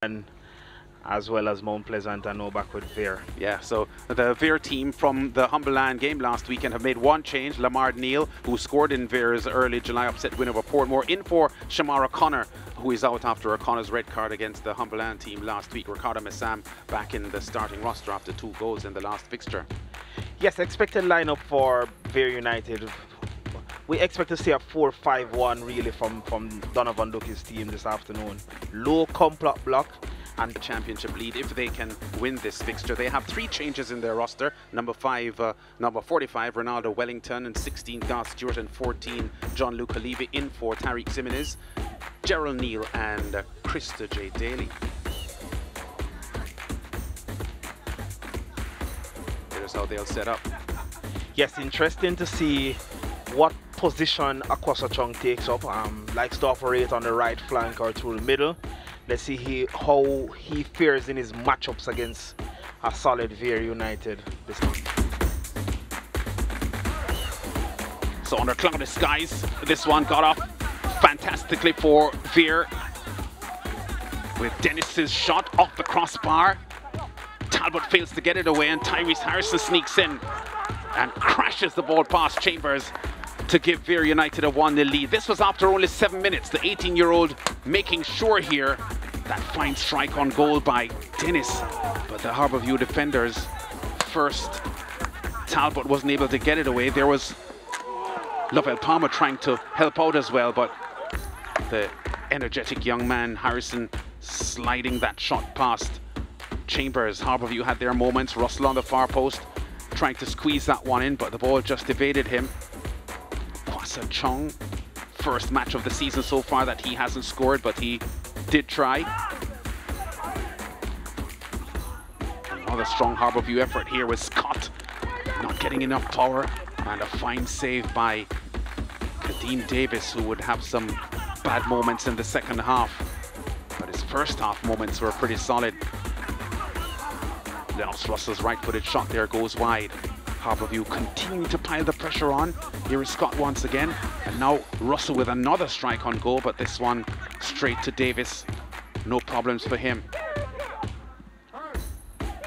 and as well as Mount Pleasant and now back with Vere. Yeah, so the Vere team from the Humberland game last weekend have made one change. Lamar Neal, who scored in Vere's early July upset win over Portmore, in for Shamar O'Connor, who is out after O'Connor's red card against the Humberland team last week. Ricardo Messam back in the starting roster after 2 goals in the last fixture. Yes, expected lineup for Vere United. We expect to see a 4-5-1 really from Donovan Ducky's team this afternoon. Low complot block and the championship lead if they can win this fixture. They have 3 changes in their roster. Number 45 Ronaldo Wellington, and 16 Garth Stewart, and 14 John Luca Levy in for Tariq Zimenez, Gerald Neal and Krista J. Daly. Here's how they'll set up. Yes, interesting to see what position Akwasa Chung takes up. Likes to operate on the right flank or through the middle. Let's see how he fares in his matchups against a solid Vere United this month. So under clouded skies, this one got off fantastically for Vere, with Dennis's shot off the crossbar. Talbot fails to get it away, and Tyrese Harrison sneaks in and crashes the ball past Chambers to give Vere United a 1-0 lead. This was after only 7 minutes. The 18-year-old making sure here that fine strike on goal by Dennis, but the Harbourview defenders first. Talbot wasn't able to get it away. There was Lovell Palmer trying to help out as well, but the energetic young man Harrison sliding that shot past Chambers. Harbourview had their moments. Russell on the far post trying to squeeze that one in, but the ball just evaded him. Kwasa Chung, first match of the season so far that he hasn't scored, but he did try. Another strong Harbourview effort here with Scott not getting enough power, and a fine save by Kadeem Davis, who would have some bad moments in the second half, but his first half moments were pretty solid. Lennox Russell's right-footed shot there goes wide. Harbourview continuing to pile the pressure on. Here is Scott once again, and now Russell with another strike on goal, but this one straight to Davis. No problems for him.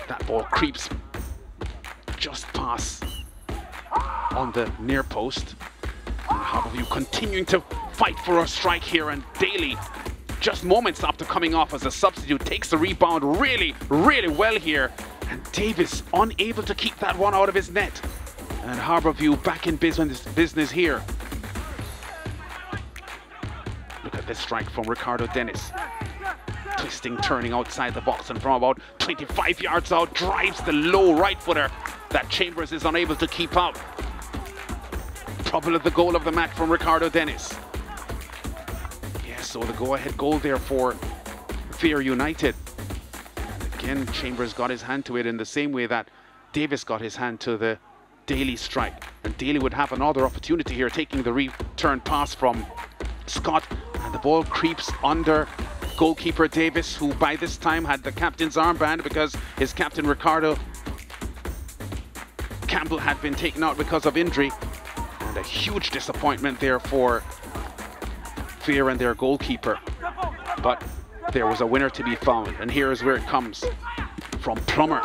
That ball creeps just past on the near post. And Harbourview continuing to fight for a strike here, and Daly, just moments after coming off as a substitute, takes the rebound really well here. And Davis unable to keep that one out of his net. And Harbourview back in business here. Look at this strike from Ricardo Dennis. Twisting, turning outside the box, and from about 25 yards out, drives the low right footer that Chambers is unable to keep out. Probably the goal of the match from Ricardo Dennis. Yeah, so the go-ahead goal there for Vere United. Again, Chambers got his hand to it in the same way that Davis got his hand to the Daly strike. And Daly would have another opportunity here, taking the return pass from Scott. And the ball creeps under goalkeeper Davis, who by this time had the captain's armband because his captain Ricardo Campbell had been taken out because of injury. And a huge disappointment there for Vere and their goalkeeper. But there was a winner to be found, and here is where it comes from Plummer.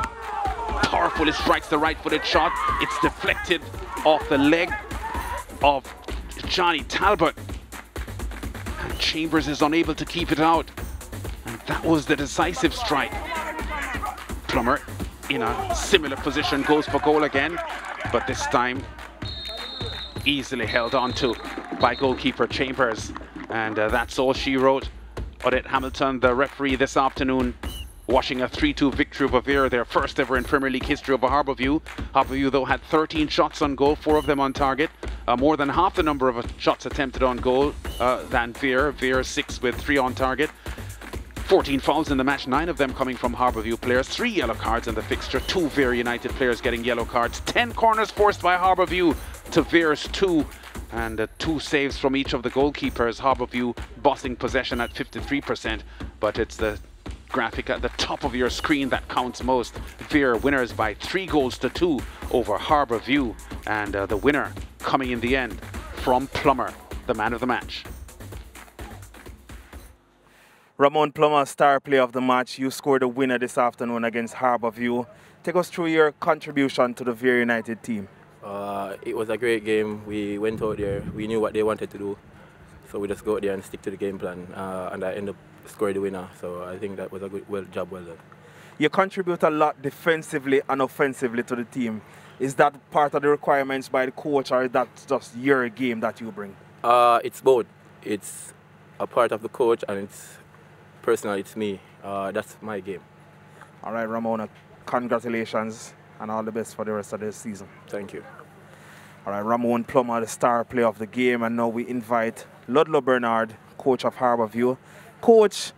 Powerfully strikes the right-footed shot. It's deflected off the leg of Johnny Talbot, and Chambers is unable to keep it out, and that was the decisive strike. Plummer in a similar position goes for goal again, but this time easily held on to by goalkeeper Chambers, and that's all she wrote. Odette Hamilton, the referee this afternoon, watching a 3-2 victory over Vere, their first ever in Premier League history over Harbourview. Harbourview, though, had 13 shots on goal, 4 of them on target. More than half the number of shots attempted on goal than Vere. Vere 6 with 3 on target. 14 fouls in the match, 9 of them coming from Harbourview players. 3 yellow cards in the fixture, 2 Vere United players getting yellow cards. 10 corners forced by Harbourview to Vere's 2. And 2 saves from each of the goalkeepers. Harbourview bossing possession at 53%, but it's the graphic at the top of your screen that counts most. Vere winners by 3-2 over Harbourview, and the winner coming in the end from Plummer, the man of the match. Ramon Plummer, star player of the match. You scored a winner this afternoon against Harbour. Take us through your contribution to the Vere United team. It was a great game. We went out there. We knew what they wanted to do. So we just go out there and stick to the game plan. And I ended up scoring the winner. So I think that was a good job well done. You contribute a lot defensively and offensively to the team. Is that part of the requirements by the coach, or is that just your game that you bring? It's both. It's a part of the coach, and it's personally, it's me. That's my game. All right, Ramona, congratulations and all the best for the rest of the season. Thank you. All right, Ramon Plummer, the star player of the game, and now we invite Ludlow Bernard, coach of Harbour. Coach,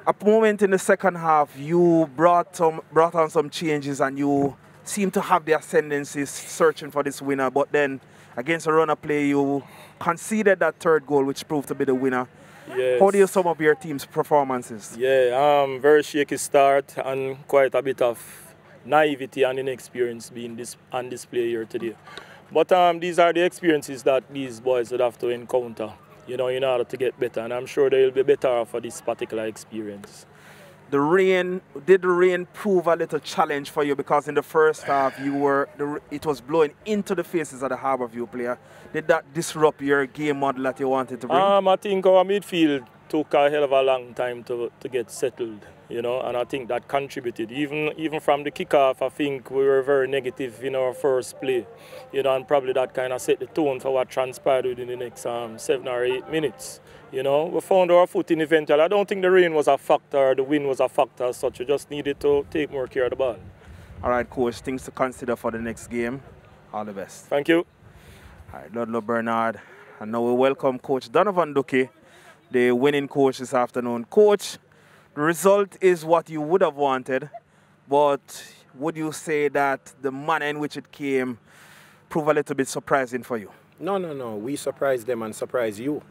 a moment in the second half, you brought on some changes, and you seem to have the ascendancy searching for this winner, but then against a runner play, you conceded that third goal, which proved to be the winner. Yes. How do you sum up your team's performances? Yeah, very shaky start and quite a bit of naivety and inexperience being on display here today. But these are the experiences that these boys would have to encounter, in order to get better, and I'm sure they'll be better for this particular experience. Did the rain prove a little challenge for you, because in the first half it was blowing into the faces of the Harbour player? Did that disrupt your game model that you wanted to bring? I think our midfield took a hell of a long time to get settled, and I think that contributed. Even from the kickoff, I think we were very negative in our first play, and probably that kind of set the tone for what transpired within the next 7 or 8 minutes. We found our footing eventually. I don't think the rain was a factor, the wind was a factor as such. We just needed to take more care of the ball. All right, coach, things to consider for the next game. All the best. Thank you. All right, Ludlow Bernard. And now we welcome Coach Donovan Duque, the winning coach this afternoon. Coach, the result is what you would have wanted, but would you say that the manner in which it came proved a little bit surprising for you? No. We surprised them and surprised you.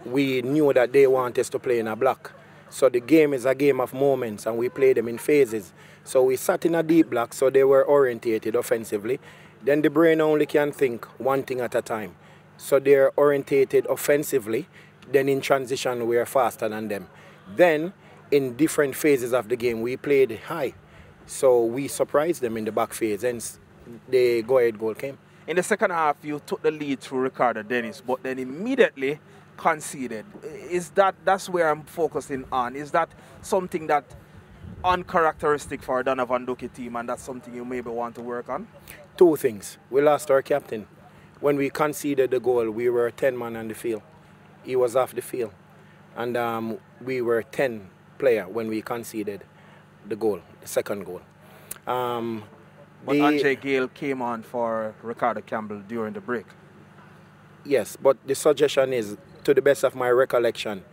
We knew that they want us to play in a block. So the game is a game of moments, and we play them in phases. So we sat in a deep block, so they were orientated offensively. Then the brain only can think one thing at a time. So they're orientated offensively. Then in transition, we are faster than them. Then in different phases of the game, we played high. So we surprised them in the back phase, and the go-ahead goal came. In the second half, you took the lead through Ricardo Dennis, but then immediately conceded. That's where I'm focusing on? Is that something that uncharacteristic for Donovan Duque team, and that's something you maybe want to work on? Two things. We lost our captain. When we conceded the goal, we were 10 man on the field. He was off the field. And we were 10 player when we conceded the goal, the second goal. But Andre Gale came on for Ricardo Campbell during the break. Yes, but the suggestion is, to the best of my recollection,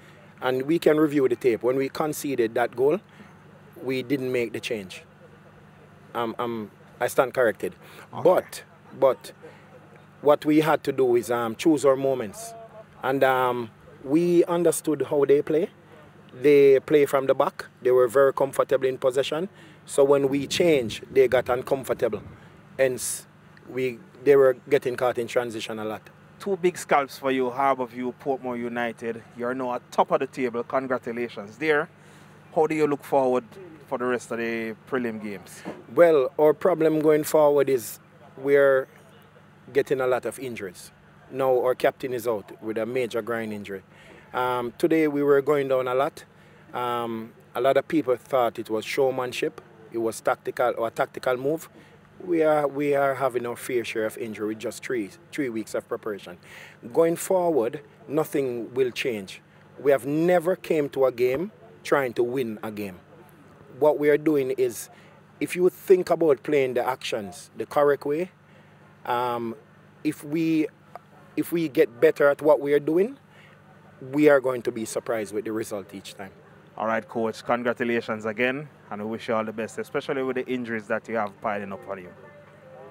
and we can review the tape, when we conceded that goal, we didn't make the change. I stand corrected. Okay. But what we had to do is choose our moments. And we understood how they play. They play from the back. They were very comfortable in possession. So when we changed, they got uncomfortable. Hence, they were getting caught in transition a lot. Two big scalps for you, Harbour, Portmore United. You're now at top of the table. Congratulations there. How do you look forward for the rest of the prelim games? Well, our problem going forward is we're getting a lot of injuries. Now our captain is out with a major groin injury. Today we were going down a lot. A lot of people thought it was showmanship. It was tactical or a tactical move. We are having our fair share of injury with just three weeks of preparation. Going forward, nothing will change. We have never came to a game trying to win a game. What we are doing is, if you think about playing the actions the correct way, if we get better at what we are doing, we are going to be surprised with the result each time. All right, Coach, congratulations again, and we wish you all the best, especially with the injuries that you have piling up on you.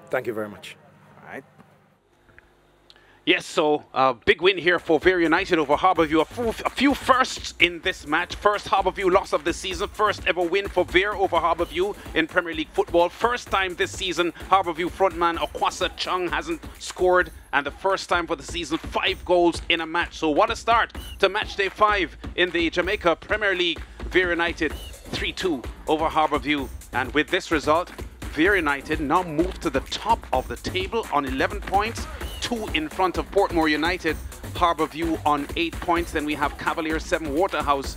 Thank you very much. All right. Yes, so a big win here for Vere United over Harbourview. A few firsts in this match. First Harbourview loss of the season. First ever win for Vere over Harbourview in Premier League football. First time this season Harbourview frontman Okwasa Chung hasn't scored. And the first time for the season, 5 goals in a match. So what a start to Matchday 5 in the Jamaica Premier League. Vere United 3-2 over Harbourview. And with this result, Vere United now move to the top of the table on 11 points. 2 in front of Portmore United, Harbourview on 8 points. Then we have Cavaliers 7, Waterhouse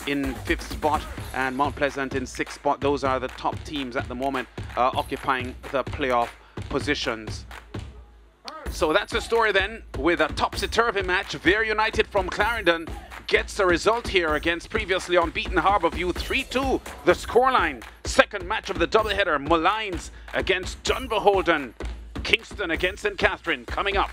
in 5th spot, and Mount Pleasant in 6th spot. Those are the top teams at the moment occupying the playoff positions. So that's the story then, with a topsy-turvy match. Vere United from Clarendon gets a result here against previously unbeaten Harbourview, 3-2 the scoreline. Second match of the doubleheader, Molynes against Dunbeholden. Kingston against St. Catherine coming up.